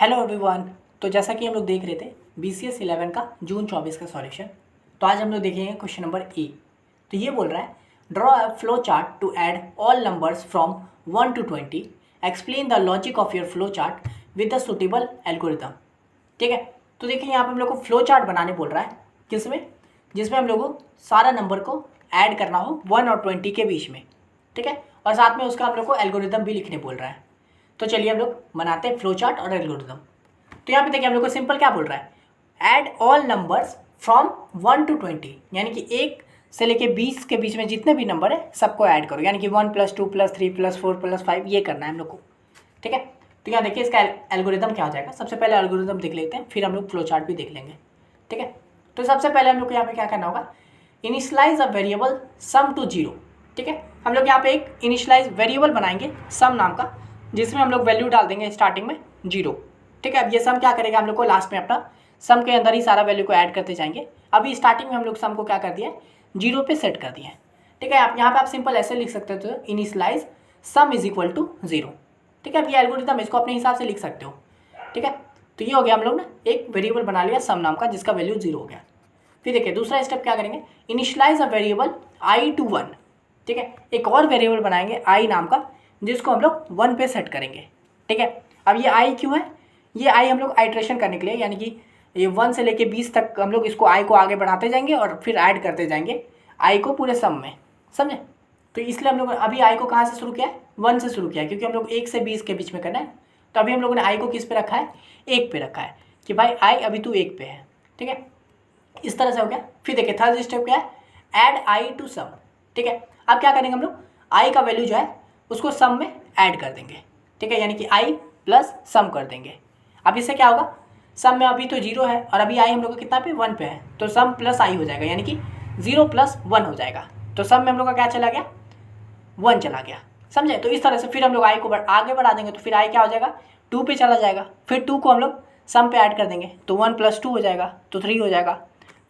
Hello everyone. तो जैसा कि हम लोग देख रहे थे BCS 11 का जून 24 का सॉल्यूशन। तो आज हम लोग देखेंगे क्वेश्चन नंबर ए। तो ये बोल रहा है draw a flow chart to add all numbers from 1 to 20, explain the logic of your flow chart with the suitable algorithm. ठीक है, तो देखिए यहाँ पे हम लोग को फ्लो चार्ट बनाने बोल रहा है किसमें, जिसमें हम लोग को सारा नंबर को ऐड करना हो 1 और 20 के बीच में। ठीक है, और साथ में उसका हम लोग को एल्गोरिथम भी लिखने बोल रहा है। तो चलिए हम लोग बनाते हैं फ्लो चार्ट और एल्गोरिथम। तो यहाँ पे देखिए हम लोग को सिंपल क्या बोल रहा है, add all numbers from 1 to 20, यानी कि 1 से लेके 20 के बीच में जितने भी नंबर है सबको ऐड करो, यानी कि 1 + 2 + 3 + 4 + 5 ये करना है हम लोग को। ठीक है, तो यहाँ देखिए इसका एल्गोरिथम क्या हो जाएगा। सबसे पहले एल्गोरिथम देख लेते हैं, फिर हम लोग फ्लो चार्ट भी देख लेंगे। ठीक है, तो सबसे पहले हम लोग को यहाँ पे क्या करना होगा, initialize a variable sum to 0। ठीक है, हम लोग यहाँ पे एक इनिशलाइज वेरिएबल बनाएंगे सम नाम का, जिसमें हम लोग वैल्यू डाल देंगे स्टार्टिंग में 0। ठीक है, अब ये सम क्या करेगा, हम लोग को लास्ट में अपना सम के अंदर ही सारा वैल्यू को ऐड करते जाएंगे। अभी स्टार्टिंग में हम लोग सम को क्या कर दिया है, 0 पे सेट कर दिया है। ठीक है, आप यहाँ पे आप सिंपल ऐसे लिख सकते हो, initialize sum is equal to 0। ठीक है, अब ये एल्गोरिथम इसको अपने हिसाब से लिख सकते हो। ठीक है, तो ये हो गया, हम लोग ने एक वेरिएबल बना लिया सम नाम का जिसका वैल्यू 0 हो गया। फिर देखिए दूसरा स्टेप क्या करेंगे, initialize a variable i to 1। ठीक है, एक और वेरिएबल बनाएंगे i नाम का, जिसको हम लोग 1 पे सेट करेंगे। ठीक है, अब ये i क्यों है, ये i हम लोग आइट्रेशन करने के लिए, यानी कि ये 1 से लेके 20 तक हम लोग इसको i को आगे बढ़ाते जाएंगे और फिर ऐड करते जाएंगे i को पूरे सम में, समझे। तो इसलिए हम लोग अभी i को कहाँ से शुरू किया है, 1 से शुरू किया है, क्योंकि हम लोग 1 से 20 के बीच में करना है। तो अभी हम लोगों ने i को किस पे रखा है, 1 पे रखा है, कि भाई i अभी तू 1 पे है। ठीक है, इस तरह से हो गया। फिर देखिए थर्ड स्टेप क्या है, ऐड i टू सम। ठीक है, अब क्या करेंगे, हम लोग i का वैल्यू जो है उसको सम में ऐड कर देंगे। ठीक है, यानी कि i प्लस सम कर देंगे। अब इससे क्या होगा, सम में अभी तो 0 है और अभी i हम लोग का कितना पे, 1 पे है, तो सम प्लस i हो जाएगा, यानी कि 0 + 1 हो जाएगा। तो सम में हम लोग का क्या चला गया, 1 चला गया, समझे। तो इस तरह से फिर हम लोग i को आगे बढ़ा देंगे, तो फिर i क्या हो जाएगा, 2 पे चला जाएगा। फिर 2 को हम लोग सम पे ऐड कर देंगे, तो 1 + 2 हो जाएगा, तो 3 हो जाएगा।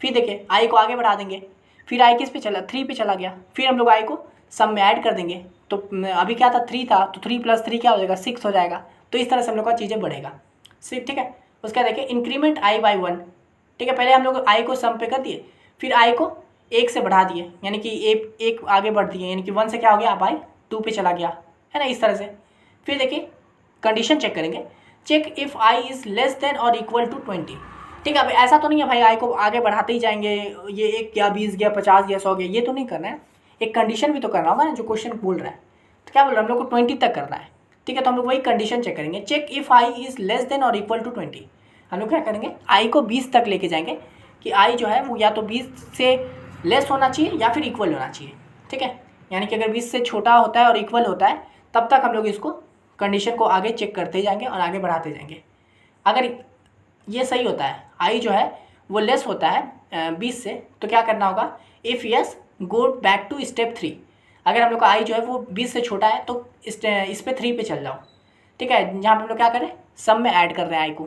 फिर देखिए i को आगे बढ़ा देंगे, फिर i किस पे चला, 3 पे चला गया। फिर हम लोग i को सम में ऐड कर देंगे, तो अभी क्या था, 3 था, तो 3 + 3 क्या हो जाएगा, 6 हो जाएगा। तो इस तरह से हम लोग का चीज़ें बढ़ेगा। ठीक है, उसका देखिए इंक्रीमेंट i by 1। ठीक है, पहले हम लोग i को सम पे कर दिए, फिर i को 1 से बढ़ा दिए, यानी कि एक आगे बढ़ दिए, यानी कि 1 से क्या हो गया, अब i 2 पे चला गया, है ना, इस तरह से। फिर देखिए कंडीशन चेक करेंगे, check if i is less than और इक्वल टू 20। ठीक है, अब ऐसा तो नहीं है भाई i को आगे बढ़ाते ही जाएंगे, ये 1 गया, 20 गया, 50 गया, 100 गया, ये तो नहीं करना है। एक कंडीशन भी तो करना होगा ना, जो क्वेश्चन बोल रहा है। तो क्या बोल रहा है, हम लोग को 20 तक करना है। ठीक है, तो हम लोग वही कंडीशन चेक करेंगे, check if i is less than और इक्वल टू 20। हम लोग क्या करेंगे, i को 20 तक लेके जाएंगे, कि i जो है वो या तो 20 से लेस होना चाहिए या फिर इक्वल होना चाहिए। ठीक है, यानी कि अगर 20 से छोटा होता है और इक्वल होता है, तब तक हम लोग इसको कंडीशन को आगे चेक करते जाएंगे और आगे बढ़ाते जाएंगे। अगर ये सही होता है, i जो है वो लेस होता है 20 से, तो क्या करना होगा, if yes go back to step 3। अगर हम लोग का i जो है वो 20 से छोटा है, तो इस पे 3 पे चल जाओ। ठीक है, जहाँ पे हम लोग क्या कर रहे हैं, सम में ऐड कर रहे हैं i को,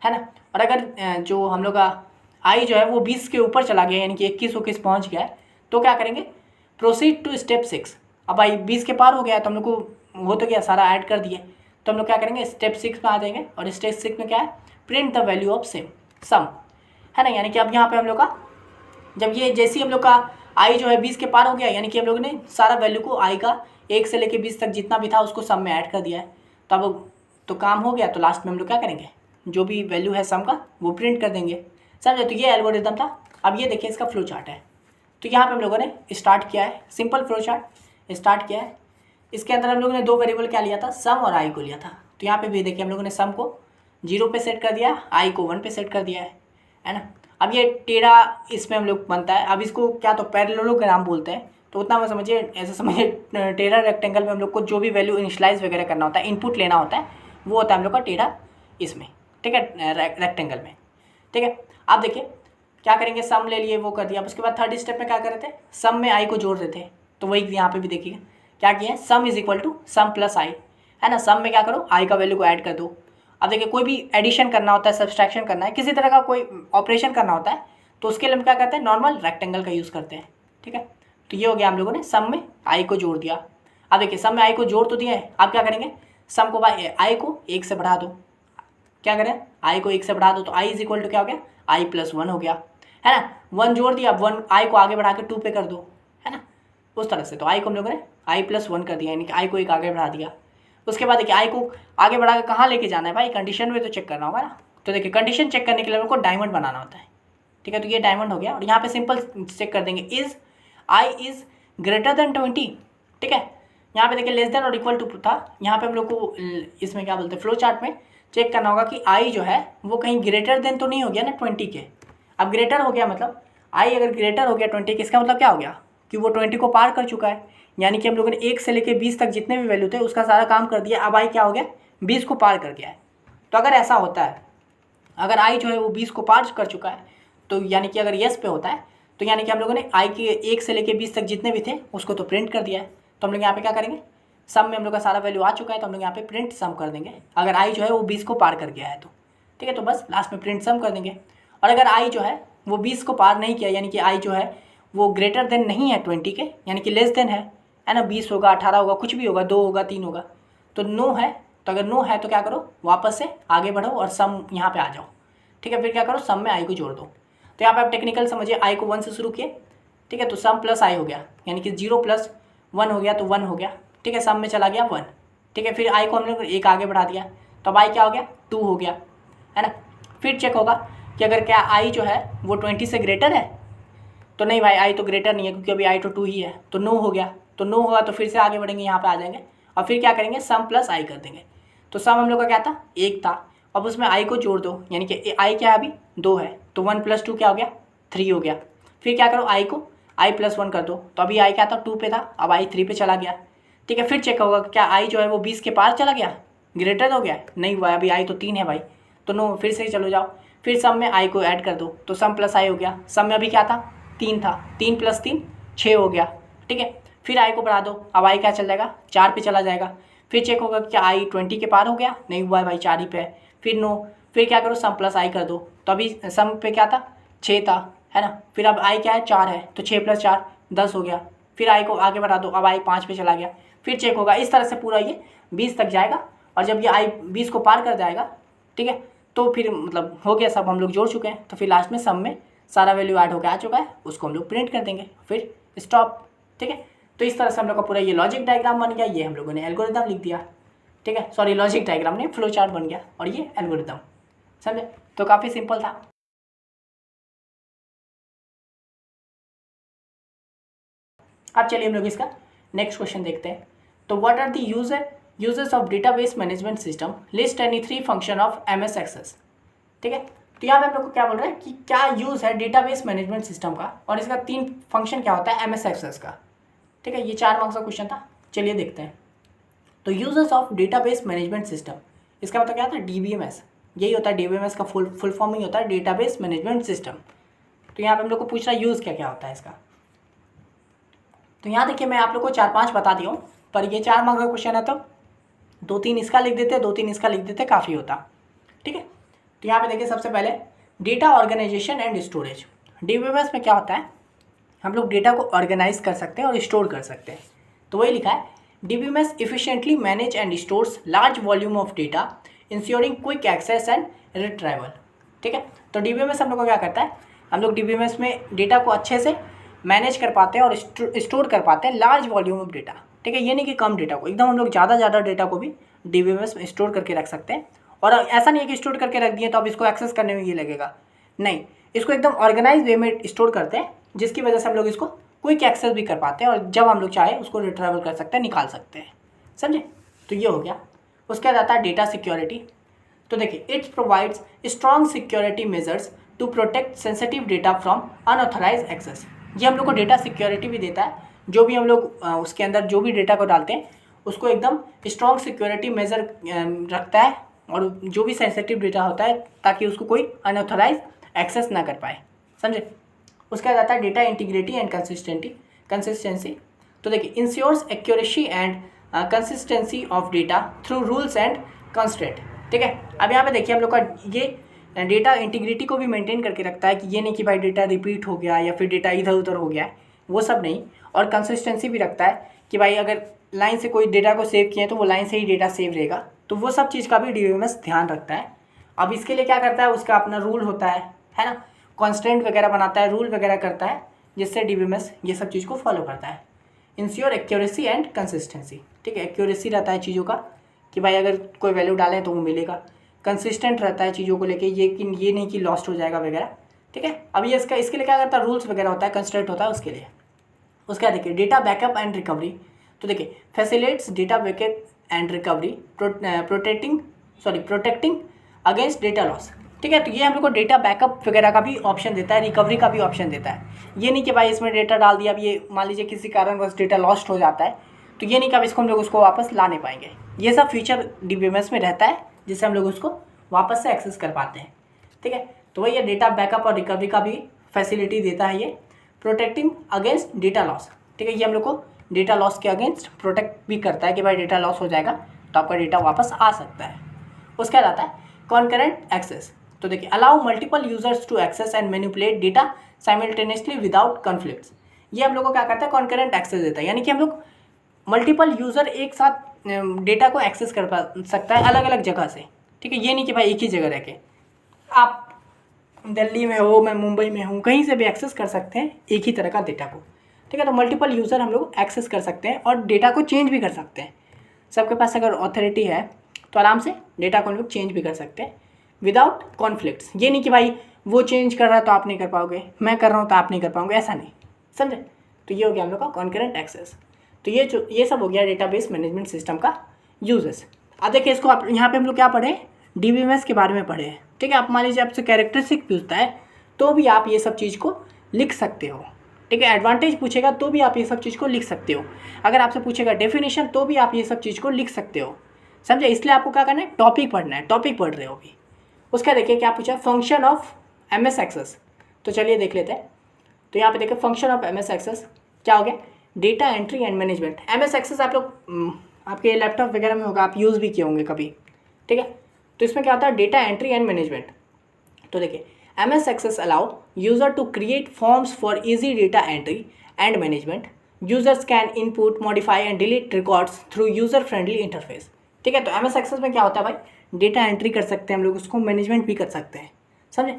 है ना। और अगर जो हम लोग का i जो है वो 20 के ऊपर चला गया, यानी कि 21 पहुँच गया है, तो क्या करेंगे, प्रोसीड टू स्टेप 6। अब i 20 के पार हो गया है, तो हम लोग को हो तो गया, सारा ऐड कर दिए, तो हम लोग क्या करेंगे, स्टेप 6 में आ जाएंगे। और स्टेप 6 में क्या है, print the value of some, है ना। यानी कि अब यहाँ पे हम लोग का जब ये जैसे ही हम लोग का i जो है 20 के पार हो गया, यानी कि हम लोग ने सारा वैल्यू को i का 1 से लेके 20 तक जितना भी था उसको सम में ऐड कर दिया है। तो अब तो काम हो गया, तो लास्ट में हम लोग क्या करेंगे, जो भी वैल्यू है सम का वो प्रिंट कर देंगे, समझे। तो ये एल्गोरिथम था। अब ये देखिए इसका फ्लो चार्ट है। तो यहाँ पे हम लोगों ने स्टार्ट किया है, सिंपल फ्लो चार्ट स्टार्ट किया है। इसके अंदर हम लोगों ने 2 वेरिएबल क्या लिया था, सम और i को लिया था। तो यहाँ पे भी देखिए हम लोगों ने सम को 0 पे सेट कर दिया, i को 1 पे सेट कर दिया है ना। अब ये टेढ़ा इसमें हम लोग बनता है, अब इसको क्या तो पैरेललोग्राम बोलते हैं, तो उतना मैं समझिए, ऐसा समझिए टेढ़ा रेक्टेंगल में हम लोग को जो भी वैल्यू इनिशलाइज वगैरह करना होता है, इनपुट लेना होता है, वो होता है हम लोग का टेढ़ा इसमें। ठीक है, रेक्टेंगल में। ठीक है, आप देखिए क्या करेंगे, सम ले लिए, वो कर दिया। उसके बाद थर्ड स्टेप में क्या कर रहे थे, सम में i को जोड़ रहे थे, तो वही यहाँ पे भी देखिए क्या किया है, sum is equal to sum plus i, है ना। सम में क्या करो, i का वैल्यू को ऐड कर दो। अब देखिए कोई भी एडिशन करना होता है, सब्सट्रैक्शन करना है, किसी तरह का कोई ऑपरेशन करना होता है, तो उसके लिए हम क्या करते हैं, नॉर्मल रेक्टेंगल का यूज़ करते हैं। ठीक है, तो ये हो गया, हम लोगों ने सम में i को जोड़ दिया। अब देखिए सम में i को जोड़ तो दिया है, आप क्या करेंगे, सम को i को 1 से बढ़ा दो, क्या करें, आई को 1 से बढ़ा दो तो आई इज इक्वल टू क्या हो गया, आई प्लस 1 हो गया, है ना। 1 जोड़ दिया, अब 1 आई को आगे बढ़ा के 2 पे कर दो, है ना, उस तरह से। तो आई को हम लोगों ने आई प्लस 1 कर दिया, यानी कि आई को एक आगे बढ़ा दिया। उसके बाद देखिए आई को आगे बढ़ा के कहाँ लेके जाना है भाई, कंडीशन में तो चेक करना होगा ना। तो देखिए कंडीशन चेक करने के लिए हमको डायमंड बनाना होता है, ठीक है। तो ये डायमंड हो गया, और यहाँ पे सिंपल चेक कर देंगे, is I is greater than 20, ठीक है। यहाँ पे देखिए लेस देन और इक्वल टू था, यहाँ पे हम लोग को इसमें क्या बोलते हैं, फ्लो चार्ट में चेक करना होगा कि आई जो है वो कहीं ग्रेटर देन तो नहीं हो गया ना 20 के। अब ग्रेटर हो गया मतलब आई अगर ग्रेटर हो गया 20 के, इसका मतलब क्या हो गया कि वो 20 को पार कर चुका है, यानी कि हम लोगों ने 1 से लेकर 20 तक जितने भी वैल्यू थे उसका सारा काम कर दिया। अब आई क्या हो गया, 20 को पार कर गया है। तो अगर ऐसा होता है, अगर आई जो है वो 20 को पार कर चुका है, तो यानी कि अगर येस पे होता है, तो यानी कि हम लोगों ने आई के 1 से लेकर 20 तक जितने भी थे उसको तो प्रिंट कर दिया है। तो हम लोग यहाँ पे क्या करेंगे, सम में हम लोग का सारा वैल्यू आ चुका है, तो हम लोग यहाँ पे प्रिंट सम कर देंगे, अगर आई जो है वो 20 को पार कर गया है तो, ठीक है। तो बस लास्ट में प्रिंट सम कर देंगे। और अगर आई जो है वो 20 को पार नहीं किया, यानी कि आई जो है वो ग्रेटर देन नहीं है 20 के, यानी कि लेस देन है ना, 20 होगा, 18 होगा, कुछ भी होगा, 2 होगा, 3 होगा, तो नो है। तो अगर नो है तो क्या करो, वापस से आगे बढ़ो और सम यहाँ पे आ जाओ, ठीक है। फिर क्या करो, सम में आई को जोड़ दो। तो यहाँ पे आप टेक्निकल समझिए, आई को 1 से शुरू किए, ठीक है, तो सम प्लस आई हो गया, यानी कि 0 प्लस 1 हो गया तो 1 हो गया, ठीक है, सम में चला गया 1, ठीक है। फिर आई को हमने एक आगे बढ़ा दिया, तो अब आई क्या हो गया, 2 हो गया, है ना। फिर चेक होगा कि अगर क्या आई जो है वो 20 से ग्रेटर है, तो नहीं भाई आई तो ग्रेटर नहीं है, क्योंकि अभी आई तो 2 ही है, तो नो हो गया। तो नो होगा तो फिर से आगे बढ़ेंगे, यहाँ पे आ जाएंगे और फिर क्या करेंगे, सम प्लस आई कर देंगे। तो सम हम लोग का क्या था, 1 था, अब उसमें आई को जोड़ दो, यानी कि आई क्या है अभी 2 है, तो 1 + 2 क्या हो गया, 3 हो गया। फिर क्या करो, आई को आई प्लस 1 कर दो, तो अभी आई क्या था 2 पे था, अब आई 3 पे चला गया, ठीक है। फिर चेक होगा क्या आई जो है वो 20 के पार चला गया, ग्रेटर हो गया, नहीं हुआ, अभी आई तो 3 है भाई, तो नो, फिर से चलो जाओ, फिर सम में आई को ऐड कर दो, तो सम प्लस आई हो गया। सम में अभी क्या था, 3 था, 3 + 3 6 हो गया, ठीक है। फिर आई को बढ़ा दो, अब आई क्या चल जाएगा, 4 पे चला जाएगा। फिर चेक होगा क्या आई 20 के पार हो गया, नहीं हुआ है भाई, 4 ही पे है, फिर नो। फिर क्या करो, सम प्लस आई कर दो, तो अभी सम पे क्या था 6 था, है ना। फिर अब आई क्या है 4 है, तो 6 + 4 10 हो गया। फिर आई को आगे बढ़ा दो, अब आई 5 पे चला गया। फिर चेक होगा, इस तरह से पूरा ये 20 तक जाएगा, और जब ये आई 20 को पार कर जाएगा, ठीक है, तो फिर मतलब हो गया, सब हम लोग जोड़ चुके हैं। तो फिर लास्ट में सम में सारा वैल्यू ऐड होकर आ चुका है, उसको हम लोग प्रिंट कर देंगे, फिर स्टॉप, ठीक है। तो इस तरह से हम लोग का पूरा ये लॉजिक डायग्राम बन गया, ये हम लोगों ने एल्गोरिदम लिख दिया, ठीक है। सॉरी, लॉजिक डायग्राम नहीं, फ्लो चार्ट बन गया, और ये एल्गोरिदम, समझे। तो काफ़ी सिंपल था। अब चलिए हम लोग इसका नेक्स्ट क्वेश्चन देखते हैं। तो what are the users of database management system, list any 3 function of MS Access, ठीक है। तो यहाँ पे हम लोग को क्या बोल रहे हैं कि क्या यूज़ है डेटाबेस मैनेजमेंट सिस्टम का, और इसका 3 फंक्शन क्या होता है MS एक्सेस का, ठीक है। ये 4 मार्क्स का क्वेश्चन था, चलिए देखते हैं। तो users of database management system, इसका मतलब क्या होता है, DBMS, यही होता है DBMS का फुल फॉर्म ही होता है डेटाबेस मैनेजमेंट सिस्टम। तो यहाँ पे हम लोग को पूछ रहा है यूज़ क्या क्या होता है इसका। तो यहाँ देखिए मैं आप लोग को 4-5 बता दिया हूँ, पर ये 4 मार्क्स का क्वेश्चन है, तो 2-3 इसका लिख देते, 2-3 इसका लिख देते, काफ़ी होता, ठीक है। तो यहाँ पे देखिए सबसे पहले data organisation and storage. DBMS में क्या होता है, हम लोग डेटा को ऑर्गेनाइज कर सकते हैं और स्टोर कर सकते हैं। तो वही लिखा है, DBMS efficiently manage and stores large volume of data, ensuring quick access and retrieval, ठीक है। तो DBMS हम लोग को क्या करता है, हम लोग DBMS में डेटा को अच्छे से मैनेज कर पाते हैं और स्टोर कर पाते हैं लार्ज वॉल्यूम ऑफ डेटा, ठीक है। ये नहीं कि कम डेटा को, एकदम हम लोग ज़्यादा डेटा को भी DBMS में स्टोर करके रख सकते हैं। और ऐसा नहीं है कि स्टोर करके रख दिए तो अब इसको एक्सेस करने में ये लगेगा, नहीं, इसको एकदम ऑर्गेनाइज वे में स्टोर करते हैं, जिसकी वजह से हम लोग इसको क्विक एक्सेस भी कर पाते हैं, और जब हम लोग चाहे उसको रिट्राइवल कर सकते हैं, निकाल सकते हैं, समझे। तो ये हो गया। उसके बाद आता है डेटा सिक्योरिटी। तो देखिए, it's provides strong security measures to protect sensitive data from unauthorised access. ये हम लोग को डेटा सिक्योरिटी भी देता है, जो भी हम लोग उसके अंदर जो भी डेटा को डालते हैं उसको एकदम स्ट्रॉन्ग सिक्योरिटी मेजर रखता है, और जो भी सेंसिटिव डेटा होता है ताकि उसको कोई अनऑथराइज एक्सेस ना कर पाए, समझे। उसका आता है डेटा इंटीग्रिटी एंड कंसिस्टेंसी। तो देखिए, ensures accuracy and consistency of data through rules and constraint, ठीक है। अब यहाँ पे देखिए हम लोग का ये डेटा इंटीग्रिटी को भी मेंटेन करके रखता है, कि ये नहीं कि भाई डेटा रिपीट हो गया या फिर डेटा इधर उधर हो गया है, वो सब नहीं। और कंसिस्टेंसी भी रखता है कि भाई अगर लाइन से कोई डेटा को सेव किए तो वो लाइन से ही डेटा सेव रहेगा, तो वो सब चीज़ का भी DBMS ध्यान रखता है। अब इसके लिए क्या करता है, उसका अपना रूल होता है ना, कॉन्स्टेंट वगैरह बनाता है, रूल वगैरह करता है, जिससे डीबीएमएस ये सब चीज़ को फॉलो करता है। इंश्योर एक्यूरेसी एंड कंसिस्टेंसी, ठीक है, एक्यूरेसी रहता है चीज़ों का कि भाई अगर कोई वैल्यू डालें तो वो मिलेगा, कंसिस्टेंट रहता है चीज़ों को लेके, ये नहीं कि लॉस्ट हो जाएगा वगैरह, ठीक है। अब ये इसके लिए क्या करता है, रूल्स वगैरह होता है, कंस्ट्रेंट होता है उसके लिए। उसका देखिए डेटा बैकअप एंड रिकवरी, तो देखिए facilitates data backup and recovery, protecting against data loss, ठीक है। तो ये हम लोग को डेटा बैकअप वगैरह का भी ऑप्शन देता है, रिकवरी का भी ऑप्शन देता है। ये नहीं कि भाई इसमें डेटा डाल दिया, अब ये मान लीजिए किसी कारणवश डेटा लॉस्ट हो जाता है, तो ये नहीं कि अब इसको हम लोग उसको वापस ला नहीं पाएंगे। ये सब फीचर डीबीएमएस में रहता है जिससे हम लोग उसको वापस से एक्सेस कर पाते हैं, ठीक है। तो वही ये डेटा बैकअप और रिकवरी का भी फैसिलिटी देता है ये, प्रोटेक्टिंग अगेंस्ट डेटा लॉस, ठीक है। ये हम लोग को डेटा लॉस के अगेंस्ट प्रोटेक्ट भी करता है कि भाई डेटा लॉस हो जाएगा तो आपका डेटा वापस आ सकता है। उसका आता है कॉन्करेंट एक्सेस, तो देखिए allow multiple users to access and manipulate data simultaneously without conflicts. ये हम लोग को क्या करता है, कॉन्करेंट एक्सेस देता है, यानी कि हम लोग मल्टीपल यूज़र एक साथ डेटा को एक्सेस कर पा सकता है अलग अलग जगह से, ठीक है। ये नहीं कि भाई एक ही जगह रह के आप दिल्ली में हो, मैं मुंबई में हूँ, कहीं से भी एक्सेस कर सकते हैं एक ही तरह का डेटा को, ठीक है। तो मल्टीपल यूज़र हम लोग एक्सेस कर सकते हैं और डेटा को चेंज भी कर सकते हैं। सबके पास अगर ऑथोरिटी है तो आराम से डेटा को हम लोग चेंज भी कर सकते हैं विदाउट कॉन्फ्लिक्ट्स। ये नहीं कि भाई वो चेंज कर रहा है तो आप नहीं कर पाओगे, मैं कर रहा हूँ तो आप नहीं कर पाओगे, ऐसा नहीं, समझे। तो ये हो गया हम लोग का कॉन्करेंट एक्सेस। तो ये सब हो गया डेटाबेस मैनेजमेंट सिस्टम का यूजेस। अब देखिए इसको आप यहाँ पे हम लोग क्या पढ़े, डीबीएमएस के बारे में पढ़े हैं, ठीक है। आप मान लीजिए आपसे कैरेक्टरिस्टिक पूछता है तो भी आप ये सब चीज़ को लिख सकते हो, ठीक है। एडवांटेज पूछेगा तो भी आप ये सब चीज़ को लिख सकते हो। अगर आपसे पूछेगा डेफिनेशन तो भी आप ये सब चीज़ को लिख सकते हो, समझे। इसलिए आपको क्या करना है, टॉपिक पढ़ना है, टॉपिक पढ़ रहे हो अभी। उसका देखिए क्या पूछा, फंक्शन ऑफ एमएस एक्सेस, तो चलिए देख लेते हैं। तो यहाँ पे देखिए फंक्शन ऑफ एमएस एक्सेस क्या हो गया, data entry and management. MS Access आप लोग आपके लैपटॉप वगैरह में होगा, आप यूज़ भी किए होंगे कभी, ठीक है। तो इसमें क्या होता है, डेटा एंट्री एंड मैनेजमेंट। तो देखिए MS Access allow user to create forms for easy data entry and management. Users can input, modify and delete records through user friendly interface, ठीक है। तो एमएस एक्सेस में क्या होता है भाई, डेटा एंट्री कर सकते हैं हम लोग, उसको मैनेजमेंट भी कर सकते हैं, समझे।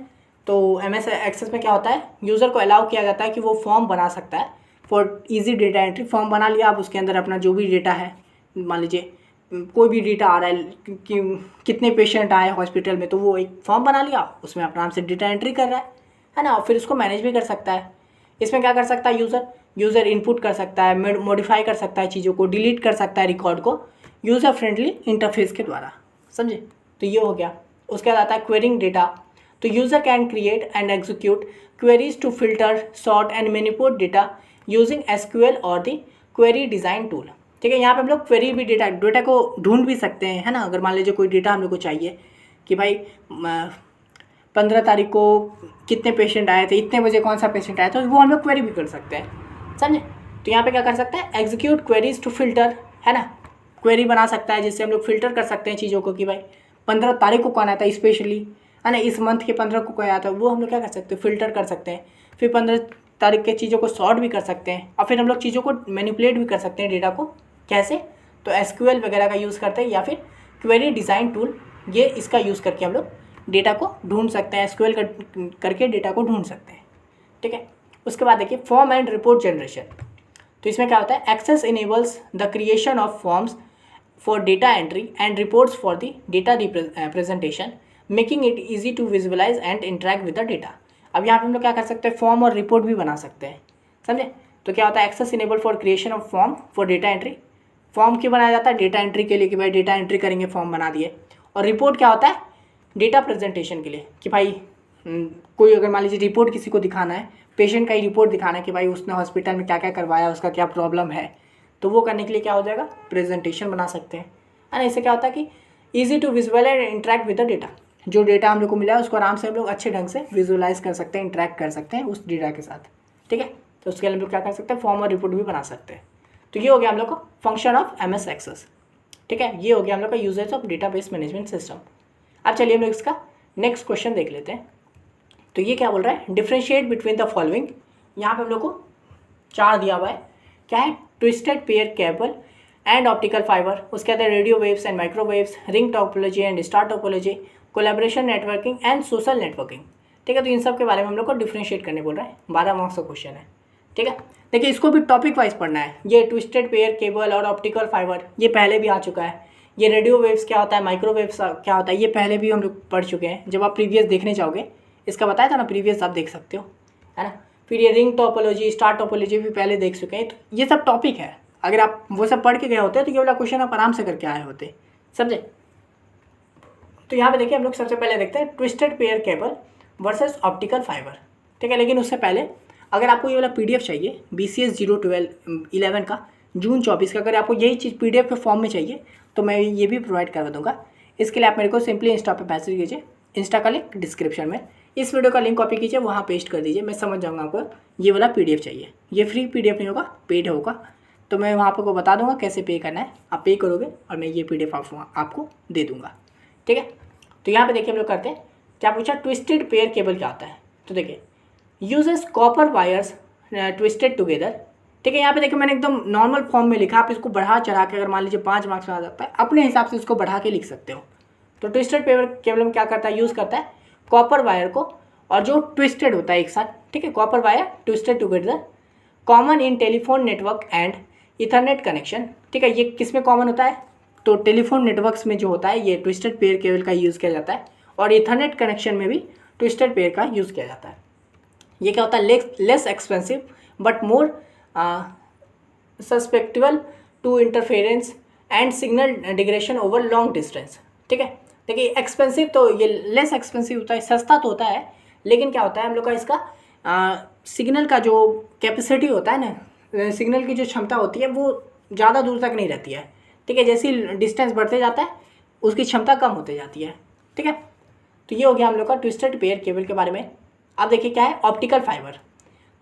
तो एमएस एक्सेस में क्या होता है, यूज़र को अलाउ किया जाता है कि वो फॉर्म बना सकता है for easy data entry. Form बना लिया आप, उसके अंदर अपना जो भी डेटा है, मान लीजिए कोई भी डेटा आ रहा है कि कितने पेशेंट आए हॉस्पिटल में, तो वो एक फॉर्म बना लिया, उसमें अपना नाम से डेटा एंट्री कर रहा है ना, और फिर उसको मैनेज भी कर सकता है। इसमें क्या कर सकता है, यूज़र इनपुट कर सकता है, मॉडिफाई कर सकता है चीज़ों को, डिलीट कर सकता है रिकॉर्ड को यूज़र फ्रेंडली इंटरफेस के द्वारा, समझे। तो ये हो गया। उसके बाद आता है क्वेरिंग डेटा। तो user can create and execute queries to filter, sort and manipulate data using SQL और द क्वेरी डिज़ाइन टूल, ठीक है। यहाँ पे हम लोग क्वेरी भी डेटा को ढूंढ भी सकते हैं, है ना। अगर मान लीजिए कोई डेटा हम लोग को चाहिए कि भाई 15 तारीख को कितने पेशेंट आए थे, इतने बजे कौन सा पेशेंट आया था, तो वो हम लोग क्वेरी भी कर सकते हैं, समझे। तो यहाँ पे क्या कर सकते हैं, एग्जीक्यूट क्वेरीज टू फिल्टर, है ना, क्वेरी बना सकता है जिससे हम लोग फिल्टर कर सकते हैं चीज़ों को कि भाई 15 तारीख को कौन आया था स्पेशली, है ना, इस मंथ के 15 को कौन आया था, वो हम लोग क्या कर सकते हैं, फिल्टर कर सकते हैं। फिर 15 तारीख के चीज़ों को सॉर्ट भी कर सकते हैं, और फिर हम लोग चीज़ों को मैनिपुलेट भी कर सकते हैं डेटा को, कैसे, तो एसक्यूएल वगैरह का यूज़ करते हैं या फिर क्वेरी डिज़ाइन टूल, ये इसका यूज़ करके हम लोग डेटा को ढूंढ सकते हैं, एसक्यूएल करके डेटा को ढूंढ सकते हैं, ठीक है। उसके बाद देखिए फॉर्म एंड रिपोर्ट जनरेशन। तो इसमें क्या होता है, access enables the creation of forms for data entry and reports for the data representation, making it easy to visualise and interact with the data. अब यहाँ पे हम लोग क्या कर सकते हैं, फॉर्म और रिपोर्ट भी बना सकते हैं, समझे। तो क्या होता है, access enable for creation of form for data entry. Form क्यों बनाया जाता है, डेटा एंट्री के लिए कि भाई डेटा एंट्री करेंगे, फॉर्म बना दिए। और रिपोर्ट क्या होता है, डेटा प्रेजेंटेशन के लिए कि भाई कोई अगर मान लीजिए रिपोर्ट किसी को दिखाना है, पेशेंट का ही रिपोर्ट दिखाना है कि भाई उसने हॉस्पिटल में क्या क्या करवाया, उसका क्या प्रॉब्लम है, तो वो करने के लिए क्या हो जाएगा, प्रेजेंटेशन बना सकते हैं, है ना। इससे क्या होता है कि easy to visual and interact with the data. जो डेटा हम लोग को मिला है उसको आराम से हम लोग अच्छे ढंग से विजुअलाइज कर सकते हैं, इंटरेक्ट कर सकते हैं उस डेटा के साथ, ठीक है। तो उसके लिए हम लोग क्या कर सकते हैं, फॉर्म और रिपोर्ट भी बना सकते हैं। तो ये हो गया हम लोग का फंक्शन ऑफ एमएस एक्सेस, ठीक है। ये हो गया हम लोग का usage of database management system. अब चलिए हम लोग इसका नेक्स्ट क्वेश्चन देख लेते हैं। तो ये क्या बोल रहा है, डिफ्रेंशिएट बिटवीन द फॉलोइंग। यहाँ पे हम लोग को 4 दिया हुआ है, क्या है, twisted pair cable and optical fibre, उसके बाद radio waves and microwaves, ring topology and star topology, collaboration networking and social networking. ठीक है, तो इन सब के बारे में हम लोग को डिफ्रेंशिएट करने बोल रहा है। 12 मार्क्स का क्वेश्चन है। ठीक है, देखिए इसको भी टॉपिक वाइज पढ़ना है। ये ट्विस्टेड पेयर केबल और ऑप्टिकल फाइबर ये पहले भी आ चुका है। ये रेडियो वेव्स क्या होता है, माइक्रोवेव्स क्या होता है, ये पहले भी हम लोग पढ़ चुके हैं। जब आप प्रीवियस देखने जाओगे, इसका बताया था ना प्रीवियस, आप देख सकते हो, है ना। फिर ये रिंग टोपोलॉजी, स्टार टोपोलॉजी भी पहले देख चुके हैं। तो ये सब टॉपिक है, अगर आप वो सब पढ़ के गए होते तो ये वाला क्वेश्चन आप आराम से करके आए होते, समझे। तो यहाँ पे देखिए हम लोग सबसे पहले देखते हैं twisted pair cable versus optical fibre. ठीक है, लेकिन उससे पहले अगर आपको ये वाला PDF चाहिए BCS 011 का जून 24 का, अगर आपको यही चीज़ PDF के फॉर्म में चाहिए तो मैं ये भी प्रोवाइड करवा दूंगा। इसके लिए आप मेरे को सिंपली इंस्टा पे मैसेज कीजिए, इंस्टा का लिंक डिस्क्रिप्शन में, इस वीडियो का लिंक कॉपी कीजिए, वहाँ पेस्ट कर दीजिए, मैं समझ जाऊँगा आपको ये वाला PDF चाहिए। ये फ्री PDF नहीं होगा, पेड होगा, तो मैं वहाँ पर को बता दूँगा कैसे पे करना है। आप पे करोगे और मैं ये PDF आपको दे दूँगा। ठीक है, तो यहाँ पे देखिए हम लोग करते हैं, क्या पूछा, ट्विस्टेड पेयर केबल क्या होता है। तो देखिए uses copper wires twisted together. ठीक है, यहाँ पे देखिए मैंने एकदम नॉर्मल फॉर्म में लिखा, आप इसको बढ़ा चढ़ा के, अगर मान लीजिए 5 मार्क्स में आ जाता है, अपने हिसाब से इसको बढ़ा के लिख सकते हो। तो ट्विस्टेड पेयर केबल में क्या करता है, यूज़ करता है कॉपर वायर को, और जो ट्विस्टेड होता है एक साथ। ठीक है, copper wire twisted together, common in telephone network and Ethernet connection. ठीक है, ये किस में कॉमन होता है, तो टेलीफोन नेटवर्क्स में जो होता है ये ट्विस्टेड पेयर केबल का यूज़ किया जाता है, और इथरनेट कनेक्शन में भी ट्विस्टेड पेयर का यूज़ किया जाता है। ये क्या होता है, less expensive but more susceptible to interference and signal degradation over long distance. ठीक है, देखिए एक्सपेंसिव तो ये लेस एक्सपेंसिव होता है, सस्ता तो होता है, लेकिन क्या होता है हम लोग का इसका सिग्नल का जो कैपेसिटी होता है ना, सिग्नल की जो क्षमता होती है वो ज़्यादा दूर तक नहीं रहती है। ठीक है, जैसे डिस्टेंस बढ़ते जाता है उसकी क्षमता कम होते जाती है। ठीक है, तो ये हो गया हम लोग का ट्विस्टेड पेयर केबल के बारे में। अब देखिए क्या है ऑप्टिकल फाइबर।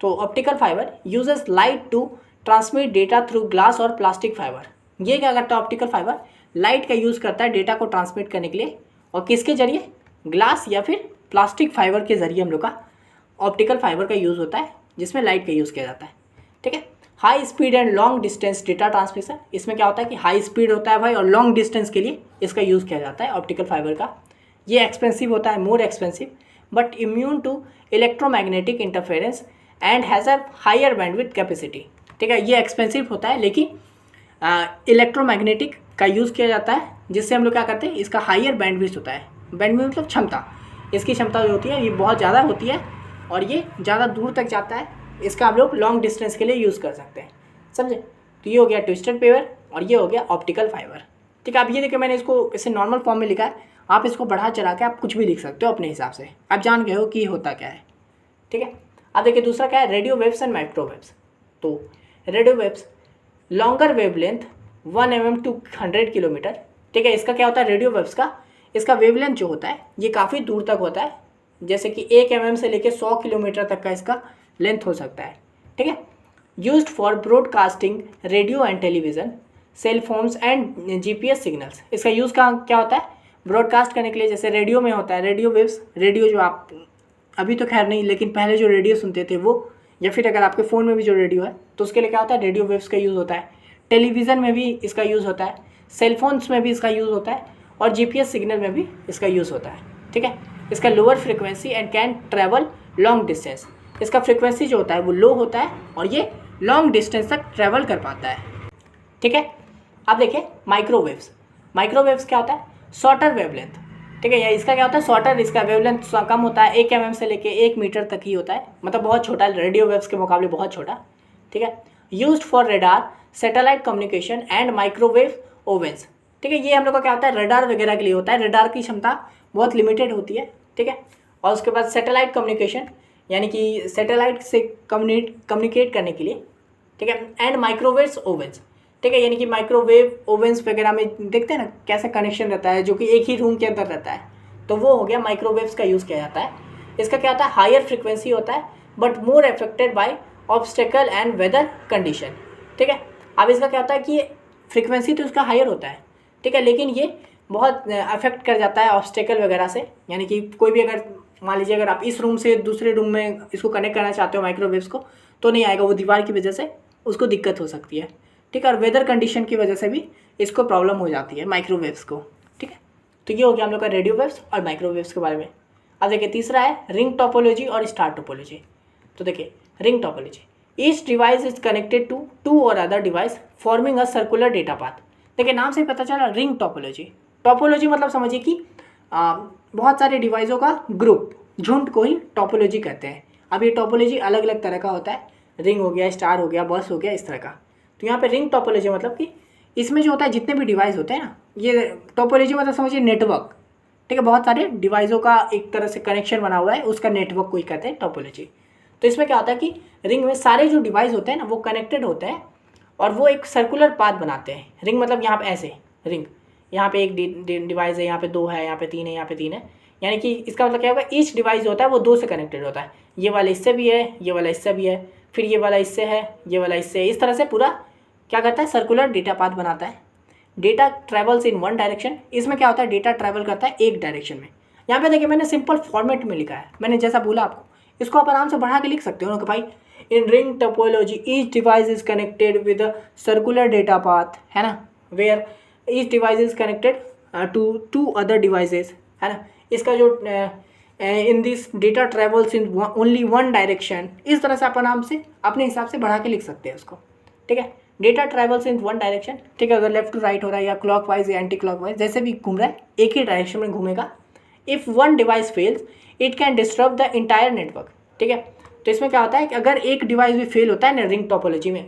तो optical fibre uses light to transmit data through glass और प्लास्टिक फाइबर। ये क्या करता है ऑप्टिकल फाइबर, लाइट का यूज़ करता है डेटा को ट्रांसमिट करने के लिए, और किसके जरिए, ग्लास या फिर प्लास्टिक फाइबर के जरिए हम लोग का ऑप्टिकल फाइबर का यूज़ होता है, जिसमें लाइट का यूज़ किया जाता है। ठीक है, high speed and long distance data transmission, इसमें क्या होता है कि हाई स्पीड होता है भाई, और लॉन्ग डिस्टेंस के लिए इसका यूज़ किया जाता है ऑप्टिकल फाइबर का। ये एक्सपेंसिव होता है, more expensive, but immune to electromagnetic interference and has a higher bandwidth capacity. ठीक है, ये एक्सपेंसिव होता है, लेकिन इलेक्ट्रोमैग्नेटिक का यूज़ किया जाता है, जिससे हम लोग क्या करते हैं, इसका हायर बैंडविड्थ होता है। बैंडविड्थ मतलब क्षमता, इसकी क्षमता जो होती है ये बहुत ज़्यादा होती है, और ये ज़्यादा दूर तक जाता है। इसका हम लोग लॉन्ग डिस्टेंस के लिए यूज़ कर सकते हैं, समझे। तो ये हो गया ट्विस्टेड पेयर, और ये हो गया ऑप्टिकल फाइबर। ठीक है, आप ये देखिए मैंने इसको इसे नॉर्मल फॉर्म में लिखा है, आप इसको बढ़ा चढ़ा के आप कुछ भी लिख सकते हो अपने हिसाब से, आप जान गए हो कि होता क्या है। ठीक है, अब देखिए दूसरा क्या है, रेडियो वेव्स एंड माइक्रोवेव्स। तो radio waves longer wavelength 1 mm to 100 kilometre. ठीक है, इसका क्या होता है, रेडियो वेव्स का इसका वेवलेंथ जो होता है ये काफ़ी दूर तक होता है, जैसे कि 1 mm से लेकर 100 किलोमीटर तक का इसका लेंथ हो सकता है। ठीक है, used for broadcasting radio and television, cell phones and GPS signals. इसका यूज़ क्या होता है, ब्रॉडकास्ट करने के लिए, जैसे रेडियो में होता है रेडियो वेव्स, रेडियो जो आप अभी तो खैर नहीं, लेकिन पहले जो रेडियो सुनते थे वो, या फिर अगर आपके फ़ोन में भी जो रेडियो है तो उसके लिए क्या होता है, रेडियो वेव्स का यूज़ होता है। टेलीविज़न में भी इसका यूज़ होता है, सेलफोन्स में भी इसका यूज़ होता है, और GPS सिग्नल में भी इसका यूज़ होता है। ठीक है, इसका lower frequency and can travel long distance. इसका फ्रिक्वेंसी जो होता है वो लो होता है, और ये लॉन्ग डिस्टेंस तक ट्रैवल कर पाता है। ठीक है, अब देखिए माइक्रोवेव्स। माइक्रोवेव्स क्या होता है, शॉर्टर वेवलेंथ। ठीक है, इसका क्या होता है, शॉर्टर, इसका वेवलेंथ कम होता है, 1 mm से लेके 1 मीटर तक ही होता है, मतलब बहुत छोटा, रेडियो वेव्स के मुकाबले बहुत छोटा। ठीक है, used for radar, satellite communication and microwave Owens. ठीक है, ये हम लोग का क्या होता है, रेडार वगैरह के लिए होता है, रेडार की क्षमता बहुत लिमिटेड होती है। ठीक है, और उसके बाद सैटेलाइट कम्युनिकेशन, यानी कि सैटेलाइट से कम्युनिकेट करने के लिए। ठीक है, एंड माइक्रोवेव ओवेंस। ठीक है, यानी कि माइक्रोवेव ओवेंस वगैरह में देखते हैं ना कैसे कनेक्शन रहता है, जो कि एक ही रूम के अंदर रहता है, तो वो हो गया माइक्रोवेव्स का यूज़ किया जाता है। इसका क्या होता है, हायर फ्रिक्वेंसी होता है, but more affected by obstacle and weather condition. ठीक है, अब इसका क्या होता है कि फ्रिक्वेंसी तो इसका हायर होता है, ठीक है, लेकिन ये बहुत अफेक्ट कर जाता है ऑब्स्टेकल वगैरह से, यानी कि कोई भी अगर मान लीजिए अगर आप इस रूम से दूसरे रूम में इसको कनेक्ट करना चाहते हो माइक्रोवेव्स को, तो नहीं आएगा, वो दीवार की वजह से उसको दिक्कत हो सकती है। ठीक है, और वेदर कंडीशन की वजह से भी इसको प्रॉब्लम हो जाती है माइक्रोवेव्स को। ठीक है, तो ये हो गया हम लोग का रेडियो वेव्स और माइक्रोवेव्स के बारे में। अब देखिए तीसरा है रिंग टोपोलॉजी और स्टार टोपोलॉजी। तो देखिए ring topology, each device is connected to two और other device forming a circular data path. देखिए नाम से पता चला रिंग टोपोलॉजी। टोपोलॉजी मतलब समझिए कि बहुत सारे डिवाइसों का ग्रुप, झुंड को ही टोपोलॉजी कहते हैं। अब ये टोपोलॉजी अलग अलग तरह का होता है, रिंग हो गया, स्टार हो गया, बस हो गया, इस तरह का। तो यहाँ पे रिंग टोपोलॉजी मतलब कि इसमें जो होता है जितने भी डिवाइस होते हैं ना, ये टोपोलॉजी मतलब समझिए नेटवर्क, ठीक है, बहुत सारे डिवाइसों का एक तरह से कनेक्शन बना हुआ है, उसका नेटवर्क को ही कहते हैं टोपोलॉजी। तो इसमें क्या होता है कि रिंग में सारे जो डिवाइस होते हैं ना वो कनेक्टेड होते हैं और वो एक सर्कुलर पाथ बनाते हैं। रिंग मतलब यहाँ पे ऐसे रिंग, यहाँ पे एक डिवाइस है, यहाँ पे 2 है, यहाँ पे 3 है, यहाँ पे 3 है, यानी कि इसका मतलब क्या होगा, ईच डिवाइस जो होता है वो 2 से कनेक्टेड होता है। ये वाला इससे भी है, ये वाला इससे भी है, फिर ये वाला इससे है, ये वाला इससे है, इस तरह से पूरा क्या करता है, सर्कुलर डेटा पाथ बनाता है। Data travels in one direction, इसमें क्या होता है, डेटा ट्रैवल करता है एक डायरेक्शन में। यहाँ पे देखिए मैंने सिंपल फॉर्मेट में लिखा है, मैंने जैसा बोला आपको, इसको आप आराम से बढ़ा के लिख सकते हो ना कि भाई in ring topology each device is connected with a circular data path, है ना, where each device is connected to two other devices, है ना। इसका जो in this data travels in only one direction, इस तरह से आप आराम से अपने हिसाब से बढ़ा के लिख सकते हैं उसको, ठीक है। Data travels in one direction, ठीक है, अगर लेफ्ट टू राइट हो रहा है या क्लॉकवाइज या एंटी क्लॉकवाइज जैसे भी घूम रहा है, एक ही डायरेक्शन में घूमेगा। If one device fails it can disturb the entire network, ठीक है। तो इसमें क्या होता है कि अगर एक डिवाइस भी फेल होता है ना रिंग टोपोलॉजी में,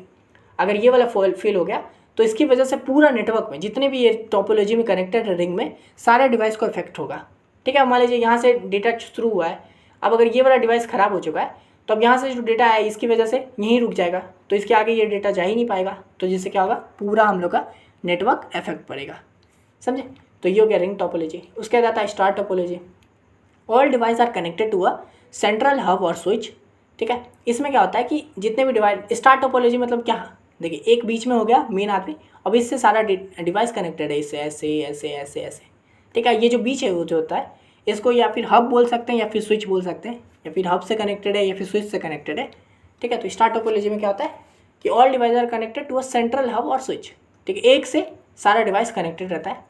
अगर ये वाला फेल हो गया तो इसकी वजह से पूरा नेटवर्क में जितने भी ये टोपोलॉजी में कनेक्टेड है रिंग में, सारे डिवाइस को इफेक्ट होगा, ठीक है। मान लीजिए यहाँ से डेटा शुरू हुआ है, अब अगर ये वाला डिवाइस ख़राब हो चुका है तो अब यहाँ से जो डेटा है इसकी वजह से यहीं रुक जाएगा, तो इसके आगे ये डेटा जा ही नहीं पाएगा, तो जिससे क्या होगा, पूरा हम लोग का नेटवर्क इफेक्ट पड़ेगा, समझे। तो ये हो गया रिंग टोपोलॉजी। उसके बाद आता है star topology. All device are connected to a central hub और स्विच, ठीक है। इसमें क्या होता है कि जितने भी डिवाइस, स्टार टोपोलॉजी मतलब क्या, देखिए एक बीच में हो गया मेन आदमी, अब इससे सारा डिवाइस कनेक्टेड है, इससे ऐसे ऐसे ऐसे ऐसे, ठीक है। ये जो बीच है वो जो होता है इसको या फिर हब बोल सकते हैं या फिर स्विच बोल सकते हैं, या फिर हब से कनेक्टेड है या फिर स्विच से कनेक्टेड है, ठीक है। तो स्टार टोपोलॉजी में क्या होता है कि all device are connected to a central hub और स्विच, ठीक है, एक से सारा डिवाइस कनेक्टेड रहता है।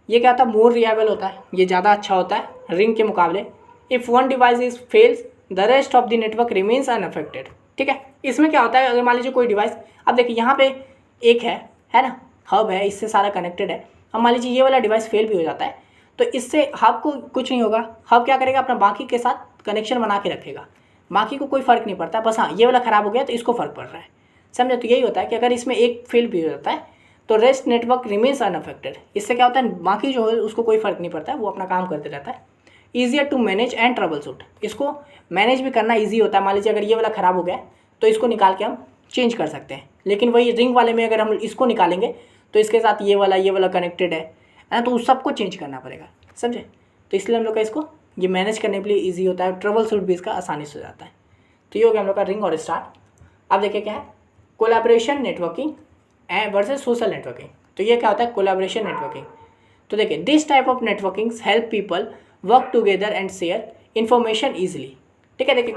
ये क्या होता है, मोर रिलायबल होता है, ये ज़्यादा अच्छा होता है रिंग के मुकाबले। If one device is fails the rest of the network remains unaffected, ठीक है। इसमें क्या होता है, अगर मान लीजिए कोई डिवाइस, अब देखिए यहाँ पे एक है ना, हब है, इससे सारा कनेक्टेड है। अब मान लीजिए ये वाला डिवाइस फेल भी हो जाता है तो इससे हब को कुछ नहीं होगा, हब क्या करेगा, अपना बाकी के साथ कनेक्शन बना के रखेगा, बाकी को कोई फ़र्क नहीं पड़ता, बस हाँ ये वाला ख़राब हो गया तो इसको फ़र्क पड़ रहा है, समझे। तो यही होता है कि अगर इसमें एक फेल भी हो जाता है तो रेस्ट नेटवर्क रिमेन्स अनअफेक्टेड, इससे क्या होता है, बाकी जो है उसको कोई फ़र्क नहीं पड़ता है, वो अपना काम करते रहता है। Easier to manage and troubleshoot, इसको मैनेज भी करना ईजी होता है। मान लीजिए अगर ये वाला ख़राब हो गया तो इसको निकाल के हम चेंज कर सकते हैं, लेकिन वही रिंग वाले में अगर हम इसको निकालेंगे तो इसके साथ ये वाला कनेक्टेड है ना, तो उस सबको चेंज करना पड़ेगा, समझे। तो इसलिए हम लोग का इसको ये मैनेज करने के लिए ईजी होता है, ट्रबल शूट भी इसका आसानी से हो जाता है। तो ये हो गया हम लोग का रिंग और स्टार। अब देखिए क्या है, collaboration networking and versus social networking. तो ये क्या होता है, कोलैबोरेशन नेटवर्किंग। तो देखिए this type of networking help people work together and share information easily, ठीक है। देखिए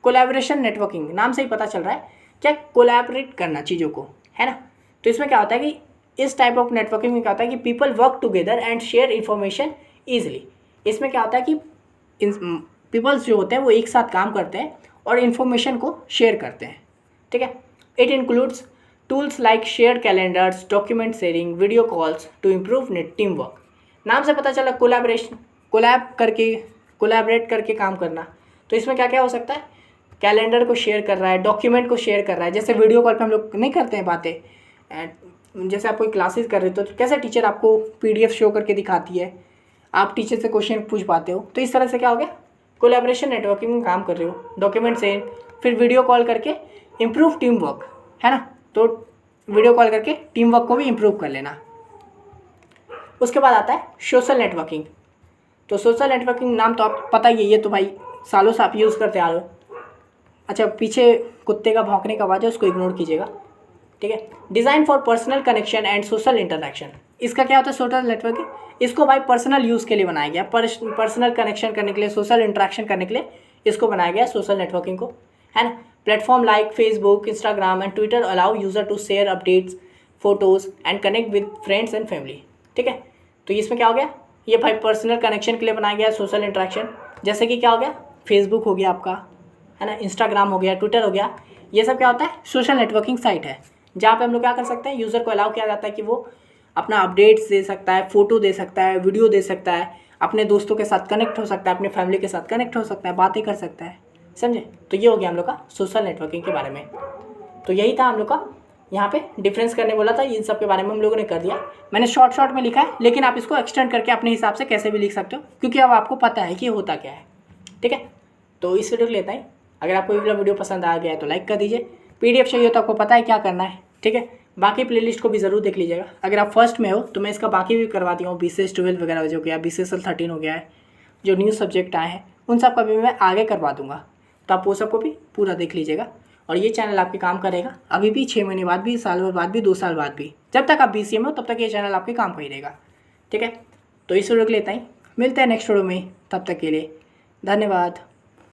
कोलैबोरेशन नेटवर्किंग नाम से ही पता चल रहा है क्या, कोलैबोरेट करना चीज़ों को, है ना। तो इसमें क्या होता है कि इस टाइप ऑफ नेटवर्किंग में क्या होता है कि people work together and share information easily. इसमें क्या होता है कि पीपल्स जो होते हैं वो एक साथ काम करते हैं और इन्फॉर्मेशन को शेयर करते हैं, ठीक है। It includes tools like share calendars, document sharing, video calls to improve net team work. नाम से पता चला कोलैबोरेशन, कोलैबोरेट करके काम करना। तो इसमें क्या क्या हो सकता है, कैलेंडर को शेयर कर रहा है, डॉक्यूमेंट को शेयर कर रहा है, जैसे वीडियो कॉल पे हम लोग नहीं करते हैं बातें, जैसे आप कोई क्लासेस कर रहे हो तो कैसे टीचर आपको PDF शो करके दिखाती है, आप टीचर से क्वेश्चन पूछ पाते हो, तो इस तरह से क्या हो गया, कोलैबोरेशन नेटवर्किंग में काम कर रहे हो, डॉक्यूमेंट शेयर, फिर वीडियो कॉल करके इम्प्रूव टीम वर्क, है ना। तो वीडियो कॉल करके टीम वर्क को भी इम्प्रूव कर लेना। उसके बाद आता है सोशल नेटवर्किंग। तो सोशल नेटवर्किंग नाम तो आप पता ही है, ये तो भाई सालों से आप यूज़ करते आ रहे हो। अच्छा, पीछे कुत्ते का भौंकने का आवाज़ है, उसको इग्नोर कीजिएगा, ठीक है। Design for personal connection and social interaction, इसका क्या होता है, सोशल नेटवर्किंग, इसको भाई पर्सनल यूज़ के लिए बनाया गया, पर्सनल कनेक्शन करने के लिए, सोशल इंटरेक्शन करने के लिए इसको बनाया गया सोशल नेटवर्किंग को, है ना। Platform like Facebook, Instagram and Twitter allow user to share updates, photos and connect with friends and family, ठीक है। तो इसमें क्या हो गया, ये भाई पर्सनल कनेक्शन के लिए बनाया गया है, सोशल इंटरेक्शन। जैसे कि क्या हो गया, फेसबुक हो गया आपका, है ना, इंस्टाग्राम हो गया, ट्विटर हो गया, ये सब क्या होता है, सोशल नेटवर्किंग साइट है जहाँ पे हम लोग क्या कर सकते हैं, यूज़र को अलाउ किया जाता है कि वो अपना अपडेट्स दे सकता है, फ़ोटो दे सकता है, वीडियो दे सकता है, अपने दोस्तों के साथ कनेक्ट हो सकता है, अपने फैमिली के साथ कनेक्ट हो सकता है, बातें कर सकता है, समझे। तो ये हो गया हम लोग का सोशल नेटवर्किंग के बारे में। तो यही था हम लोग का यहाँ पे डिफरेंस करने बोला था, इन सब के बारे में हम लोगों ने कर दिया। मैंने शॉर्ट में लिखा है, लेकिन आप इसको एक्सटेंड करके अपने हिसाब से कैसे भी लिख सकते हो, क्योंकि अब आपको पता है कि ये होता क्या है। ठीक है, तो इस वीडियो को लेता है। अगर आपको ये वीडियो पसंद आ गया है तो लाइक कर दीजिए। PDF चाहिए तो आपको पता है क्या करना है। ठीक है, बाकी प्लेलिस्ट को भी ज़रूर देख लीजिएगा। अगर आप फर्स्ट में हो तो मैं इसका बाकी भी करवा दिया हूँ, BCS 12 वगैरह जो गया, BCSL 13 हो गया है, जो न्यू सब्जेक्ट आए हैं उन सब का भी मैं आगे करवा दूँगा, तो आप वो सबको भी पूरा देख लीजिएगा। और ये चैनल आपके काम करेगा अभी भी, 6 महीने बाद भी, साल भर बाद भी, 2 साल बाद भी, जब तक आप BCA में हो तब तक ये चैनल आपके काम का ही रहेगा। ठीक है, तो इस वीडियो को लेता ही, मिलते हैं नेक्स्ट वीडियो में, तब तक के लिए धन्यवाद।